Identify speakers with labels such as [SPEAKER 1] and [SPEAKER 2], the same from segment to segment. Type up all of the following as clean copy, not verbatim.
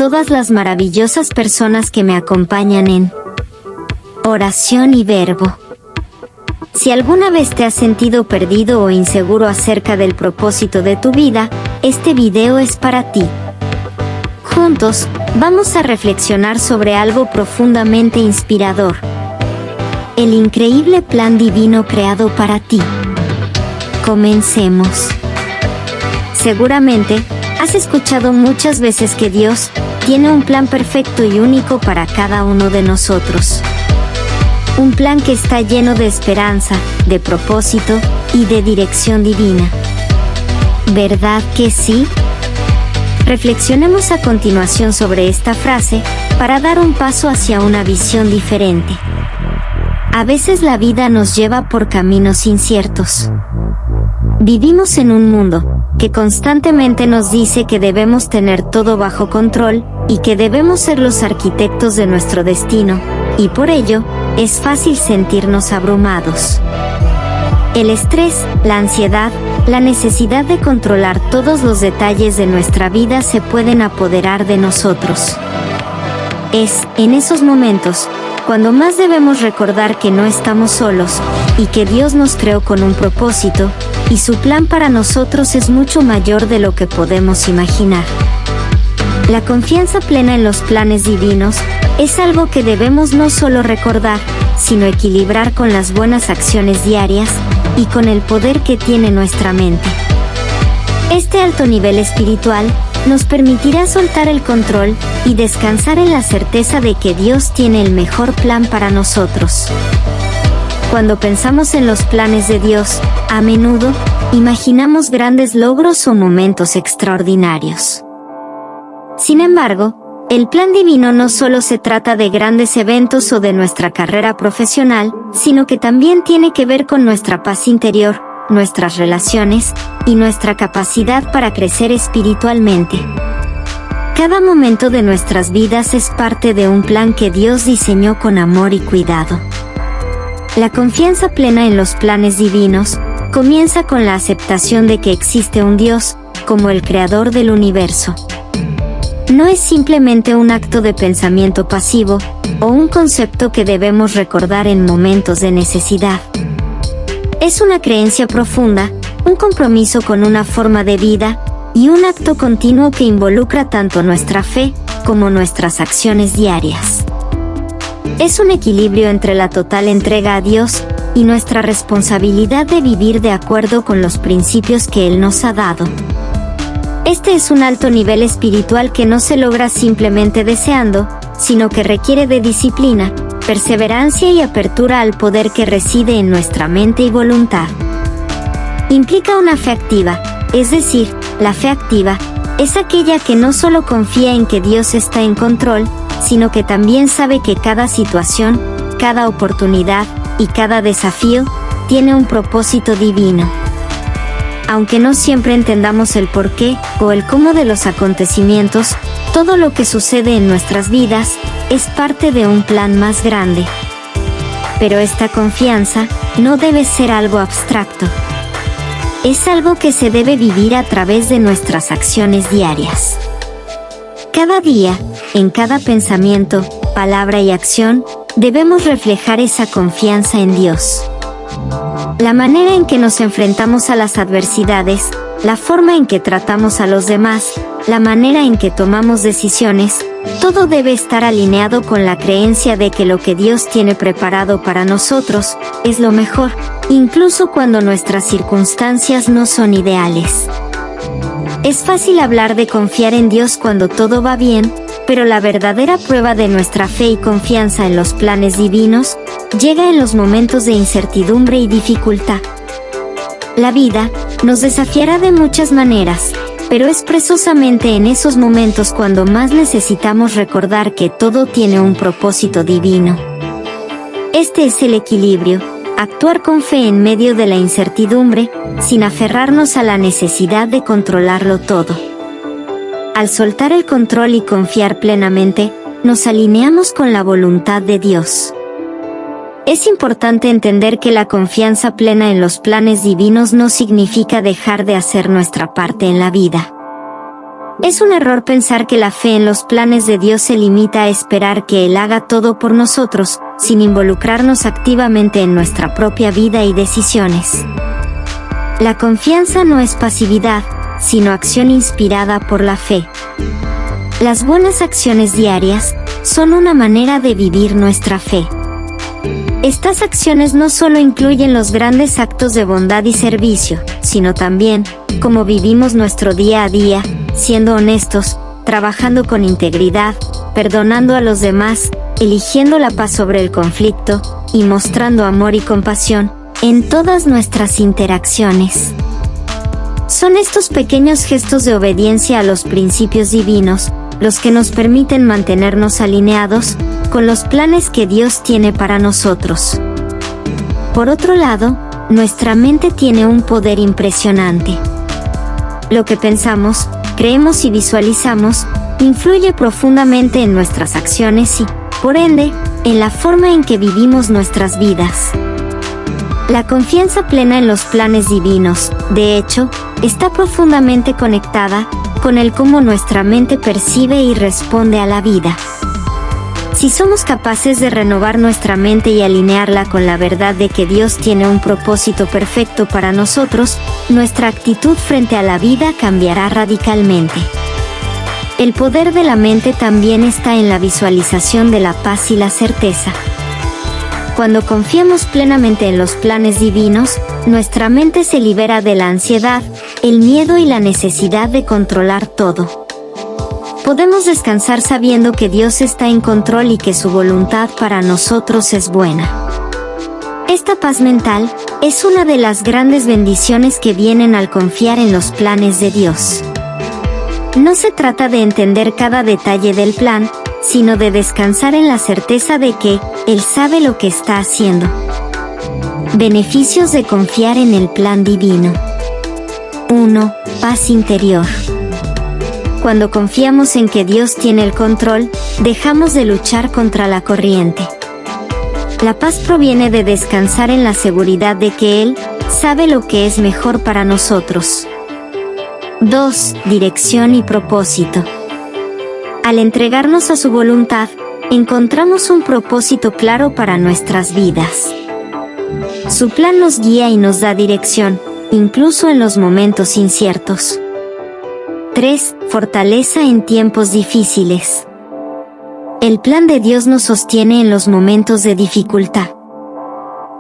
[SPEAKER 1] todas las maravillosas personas que me acompañan en Oración y Verbo. Si alguna vez te has sentido perdido o inseguro acerca del propósito de tu vida, este video es para ti. Juntos, vamos a reflexionar sobre algo profundamente inspirador. El increíble plan divino creado para ti. Comencemos. Seguramente, has escuchado muchas veces que Dios tiene un plan perfecto y único para cada uno de nosotros. Un plan que está lleno de esperanza, de propósito y de dirección divina. ¿Verdad que sí? Reflexionemos a continuación sobre esta frase para dar un paso hacia una visión diferente. A veces la vida nos lleva por caminos inciertos. Vivimos en un mundo que constantemente nos dice que debemos tener todo bajo control y que debemos ser los arquitectos de nuestro destino, y por ello, es fácil sentirnos abrumados. El estrés, la ansiedad, la necesidad de controlar todos los detalles de nuestra vida se pueden apoderar de nosotros. Es, en esos momentos, cuando más debemos recordar que no estamos solos, y que Dios nos creó con un propósito, y su plan para nosotros es mucho mayor de lo que podemos imaginar. La confianza plena en los planes divinos es algo que debemos no solo recordar, sino equilibrar con las buenas acciones diarias y con el poder que tiene nuestra mente. Este alto nivel espiritual nos permitirá soltar el control y descansar en la certeza de que Dios tiene el mejor plan para nosotros. Cuando pensamos en los planes de Dios, a menudo, imaginamos grandes logros o momentos extraordinarios. Sin embargo, el plan divino no solo se trata de grandes eventos o de nuestra carrera profesional, sino que también tiene que ver con nuestra paz interior, nuestras relaciones, y nuestra capacidad para crecer espiritualmente. Cada momento de nuestras vidas es parte de un plan que Dios diseñó con amor y cuidado. La confianza plena en los planes divinos comienza con la aceptación de que existe un Dios, como el creador del universo. No es simplemente un acto de pensamiento pasivo, o un concepto que debemos recordar en momentos de necesidad. Es una creencia profunda, un compromiso con una forma de vida, y un acto continuo que involucra tanto nuestra fe, como nuestras acciones diarias. Es un equilibrio entre la total entrega a Dios, y nuestra responsabilidad de vivir de acuerdo con los principios que Él nos ha dado. Este es un alto nivel espiritual que no se logra simplemente deseando, sino que requiere de disciplina, perseverancia y apertura al poder que reside en nuestra mente y voluntad. Implica una fe activa, es decir, la fe activa es aquella que no solo confía en que Dios está en control, sino que también sabe que cada situación, cada oportunidad y cada desafío tiene un propósito divino. Aunque no siempre entendamos el porqué o el cómo de los acontecimientos, todo lo que sucede en nuestras vidas es parte de un plan más grande. Pero esta confianza no debe ser algo abstracto. Es algo que se debe vivir a través de nuestras acciones diarias. Cada día, en cada pensamiento, palabra y acción, debemos reflejar esa confianza en Dios. La manera en que nos enfrentamos a las adversidades, la forma en que tratamos a los demás, la manera en que tomamos decisiones, todo debe estar alineado con la creencia de que lo que Dios tiene preparado para nosotros es lo mejor, incluso cuando nuestras circunstancias no son ideales. Es fácil hablar de confiar en Dios cuando todo va bien, pero la verdadera prueba de nuestra fe y confianza en los planes divinos llega en los momentos de incertidumbre y dificultad. La vida nos desafiará de muchas maneras, pero es precisamente en esos momentos cuando más necesitamos recordar que todo tiene un propósito divino. Este es el equilibrio, actuar con fe en medio de la incertidumbre, sin aferrarnos a la necesidad de controlarlo todo. Al soltar el control y confiar plenamente, nos alineamos con la voluntad de Dios. Es importante entender que la confianza plena en los planes divinos no significa dejar de hacer nuestra parte en la vida. Es un error pensar que la fe en los planes de Dios se limita a esperar que Él haga todo por nosotros, sin involucrarnos activamente en nuestra propia vida y decisiones. La confianza no es pasividad, sino acción inspirada por la fe. Las buenas acciones diarias son una manera de vivir nuestra fe. Estas acciones no solo incluyen los grandes actos de bondad y servicio, sino también cómo vivimos nuestro día a día, siendo honestos, trabajando con integridad, perdonando a los demás, eligiendo la paz sobre el conflicto, y mostrando amor y compasión en todas nuestras interacciones. Son estos pequeños gestos de obediencia a los principios divinos, los que nos permiten mantenernos alineados con los planes que Dios tiene para nosotros. Por otro lado, nuestra mente tiene un poder impresionante. Lo que pensamos, creemos y visualizamos, influye profundamente en nuestras acciones y, por ende, en la forma en que vivimos nuestras vidas. La confianza plena en los planes divinos, de hecho, está profundamente conectada con el cómo nuestra mente percibe y responde a la vida. Si somos capaces de renovar nuestra mente y alinearla con la verdad de que Dios tiene un propósito perfecto para nosotros, nuestra actitud frente a la vida cambiará radicalmente. El poder de la mente también está en la visualización de la paz y la certeza. Cuando confiamos plenamente en los planes divinos, nuestra mente se libera de la ansiedad, el miedo y la necesidad de controlar todo. Podemos descansar sabiendo que Dios está en control y que su voluntad para nosotros es buena. Esta paz mental es una de las grandes bendiciones que vienen al confiar en los planes de Dios. No se trata de entender cada detalle del plan, sino de descansar en la certeza de que Él sabe lo que está haciendo. Beneficios de confiar en el plan divino. 1. Paz interior. Cuando confiamos en que Dios tiene el control, dejamos de luchar contra la corriente. La paz proviene de descansar en la seguridad de que Él sabe lo que es mejor para nosotros. 2. Dirección y propósito. Al entregarnos a su voluntad, encontramos un propósito claro para nuestras vidas. Su plan nos guía y nos da dirección, incluso en los momentos inciertos. 3. Fortaleza en tiempos difíciles. El plan de Dios nos sostiene en los momentos de dificultad.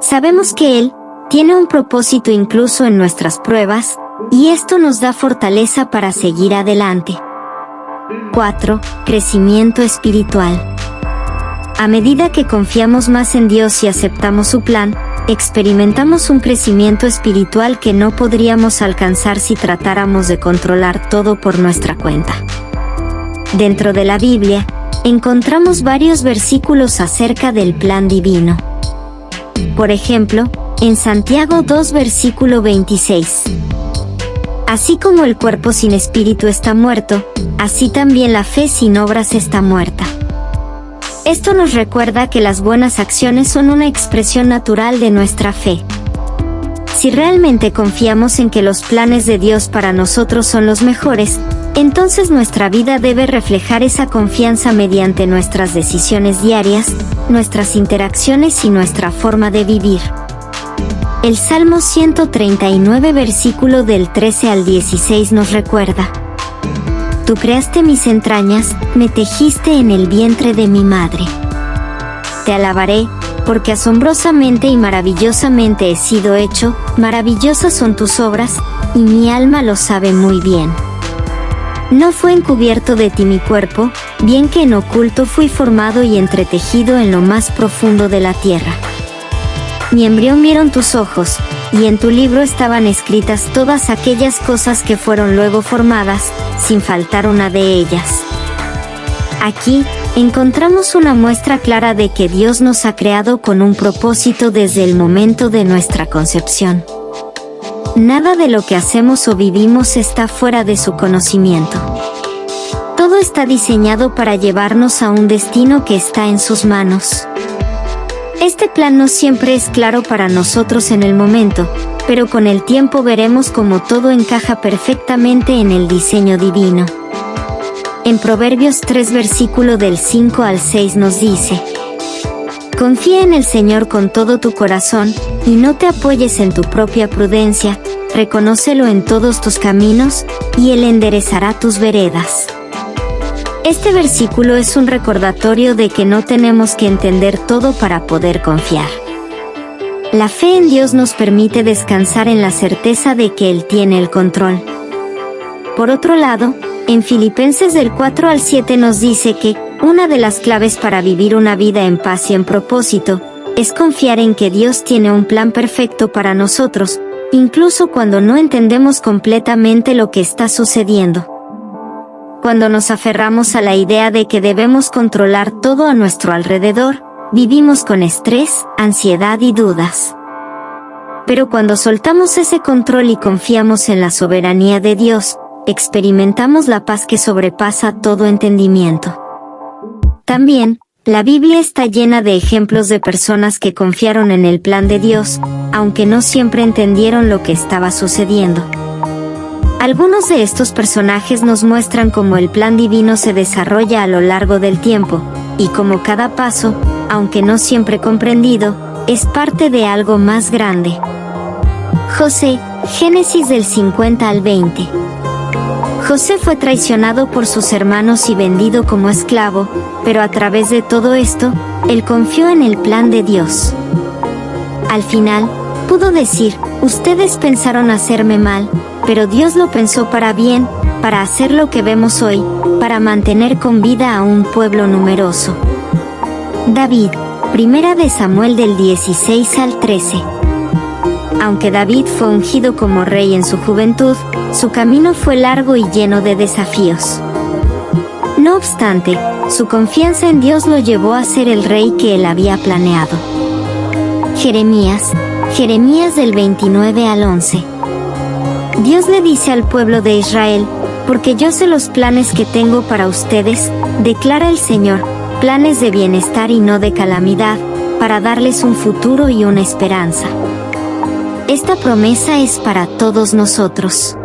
[SPEAKER 1] Sabemos que Él tiene un propósito incluso en nuestras pruebas, y esto nos da fortaleza para seguir adelante. 4. Crecimiento espiritual. A medida que confiamos más en Dios y aceptamos su plan, experimentamos un crecimiento espiritual que no podríamos alcanzar si tratáramos de controlar todo por nuestra cuenta. Dentro de la Biblia, encontramos varios versículos acerca del plan divino. Por ejemplo, en Santiago 2 versículo 26. Así como el cuerpo sin espíritu está muerto, así también la fe sin obras está muerta. Esto nos recuerda que las buenas acciones son una expresión natural de nuestra fe. Si realmente confiamos en que los planes de Dios para nosotros son los mejores, entonces nuestra vida debe reflejar esa confianza mediante nuestras decisiones diarias, nuestras interacciones y nuestra forma de vivir. El Salmo 139 versículo del 13 al 16 nos recuerda: Tú creaste mis entrañas, me tejiste en el vientre de mi madre. Te alabaré, porque asombrosamente y maravillosamente he sido hecho, maravillosas son tus obras, y mi alma lo sabe muy bien. No fue encubierto de ti mi cuerpo, bien que en oculto fui formado y entretejido en lo más profundo de la tierra. Mi embrión vieron tus ojos, y en tu libro estaban escritas todas aquellas cosas que fueron luego formadas, sin faltar una de ellas. Aquí, encontramos una muestra clara de que Dios nos ha creado con un propósito desde el momento de nuestra concepción. Nada de lo que hacemos o vivimos está fuera de su conocimiento. Todo está diseñado para llevarnos a un destino que está en sus manos. Este plan no siempre es claro para nosotros en el momento, pero con el tiempo veremos cómo todo encaja perfectamente en el diseño divino. En Proverbios 3 versículo del 5 al 6 nos dice: confía en el Señor con todo tu corazón, y no te apoyes en tu propia prudencia, reconócelo en todos tus caminos, y Él enderezará tus veredas. Este versículo es un recordatorio de que no tenemos que entender todo para poder confiar. La fe en Dios nos permite descansar en la certeza de que Él tiene el control. Por otro lado, en Filipenses del 4 al 7 nos dice que una de las claves para vivir una vida en paz y en propósito es confiar en que Dios tiene un plan perfecto para nosotros, incluso cuando no entendemos completamente lo que está sucediendo. Cuando nos aferramos a la idea de que debemos controlar todo a nuestro alrededor, vivimos con estrés, ansiedad y dudas. Pero cuando soltamos ese control y confiamos en la soberanía de Dios, experimentamos la paz que sobrepasa todo entendimiento. También, la Biblia está llena de ejemplos de personas que confiaron en el plan de Dios, aunque no siempre entendieron lo que estaba sucediendo. Algunos de estos personajes nos muestran cómo el plan divino se desarrolla a lo largo del tiempo, y cómo cada paso, aunque no siempre comprendido, es parte de algo más grande. José, Génesis del 50 al 20. José fue traicionado por sus hermanos y vendido como esclavo, pero a través de todo esto, él confió en el plan de Dios. Al final, pudo decir: ustedes pensaron hacerme mal, pero Dios lo pensó para bien, para hacer lo que vemos hoy, para mantener con vida a un pueblo numeroso. David, Primera de Samuel del 16 al 13. Aunque David fue ungido como rey en su juventud, su camino fue largo y lleno de desafíos. No obstante, su confianza en Dios lo llevó a ser el rey que él había planeado. Jeremías del 29 al 11. Dios le dice al pueblo de Israel: porque yo sé los planes que tengo para ustedes, declara el Señor, planes de bienestar y no de calamidad, para darles un futuro y una esperanza. Esta promesa es para todos nosotros.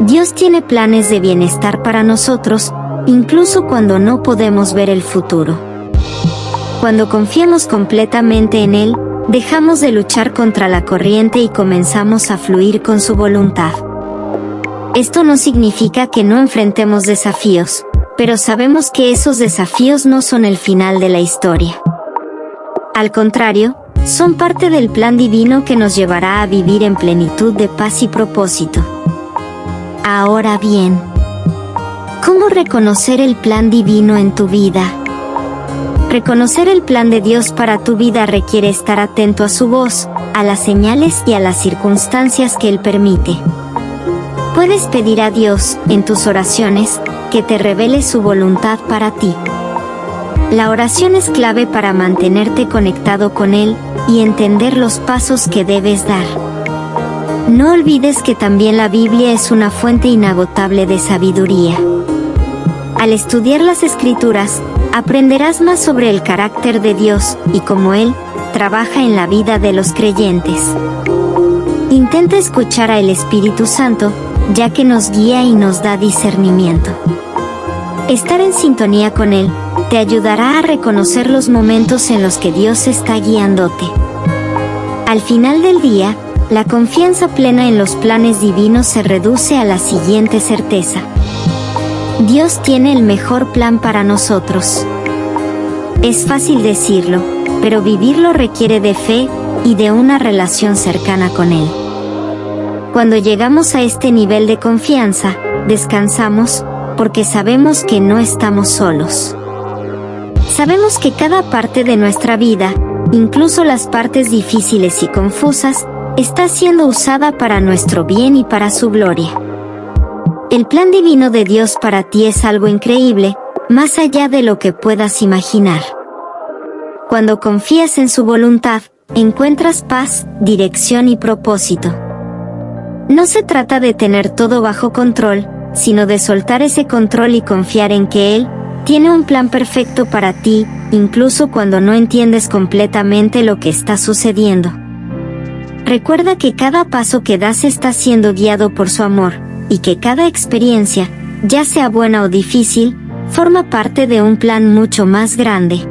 [SPEAKER 1] Dios tiene planes de bienestar para nosotros, incluso cuando no podemos ver el futuro. Cuando confiamos completamente en Él, dejamos de luchar contra la corriente y comenzamos a fluir con su voluntad. Esto no significa que no enfrentemos desafíos, pero sabemos que esos desafíos no son el final de la historia. Al contrario, son parte del plan divino que nos llevará a vivir en plenitud de paz y propósito. Ahora bien, ¿cómo reconocer el plan divino en tu vida? Reconocer el plan de Dios para tu vida requiere estar atento a su voz, a las señales y a las circunstancias que Él permite. Puedes pedir a Dios, en tus oraciones, que te revele su voluntad para ti. La oración es clave para mantenerte conectado con Él y entender los pasos que debes dar. No olvides que también la Biblia es una fuente inagotable de sabiduría. Al estudiar las Escrituras, aprenderás más sobre el carácter de Dios y cómo Él trabaja en la vida de los creyentes. Intenta escuchar al Espíritu Santo, ya que nos guía y nos da discernimiento. Estar en sintonía con Él te ayudará a reconocer los momentos en los que Dios está guiándote. Al final del día, la confianza plena en los planes divinos se reduce a la siguiente certeza: Dios tiene el mejor plan para nosotros. Es fácil decirlo, pero vivirlo requiere de fe y de una relación cercana con Él. Cuando llegamos a este nivel de confianza, descansamos, porque sabemos que no estamos solos. Sabemos que cada parte de nuestra vida, incluso las partes difíciles y confusas, está siendo usada para nuestro bien y para su gloria. El plan divino de Dios para ti es algo increíble, más allá de lo que puedas imaginar. Cuando confías en su voluntad, encuentras paz, dirección y propósito. No se trata de tener todo bajo control, sino de soltar ese control y confiar en que Él tiene un plan perfecto para ti, incluso cuando no entiendes completamente lo que está sucediendo. Recuerda que cada paso que das está siendo guiado por su amor, y que cada experiencia, ya sea buena o difícil, forma parte de un plan mucho más grande.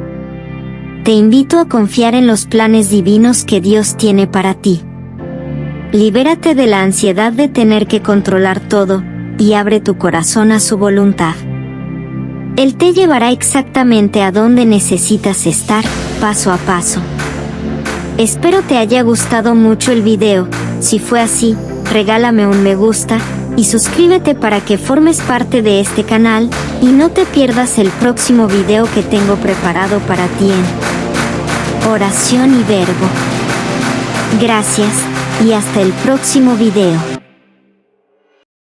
[SPEAKER 1] Te invito a confiar en los planes divinos que Dios tiene para ti. Libérate de la ansiedad de tener que controlar todo, y abre tu corazón a su voluntad. Él te llevará exactamente a donde necesitas estar, paso a paso. Espero te haya gustado mucho el video. Si fue así, regálame un me gusta, y suscríbete para que formes parte de este canal, y no te pierdas el próximo video que tengo preparado para ti en Oración y Verbo. Gracias, y hasta el próximo video.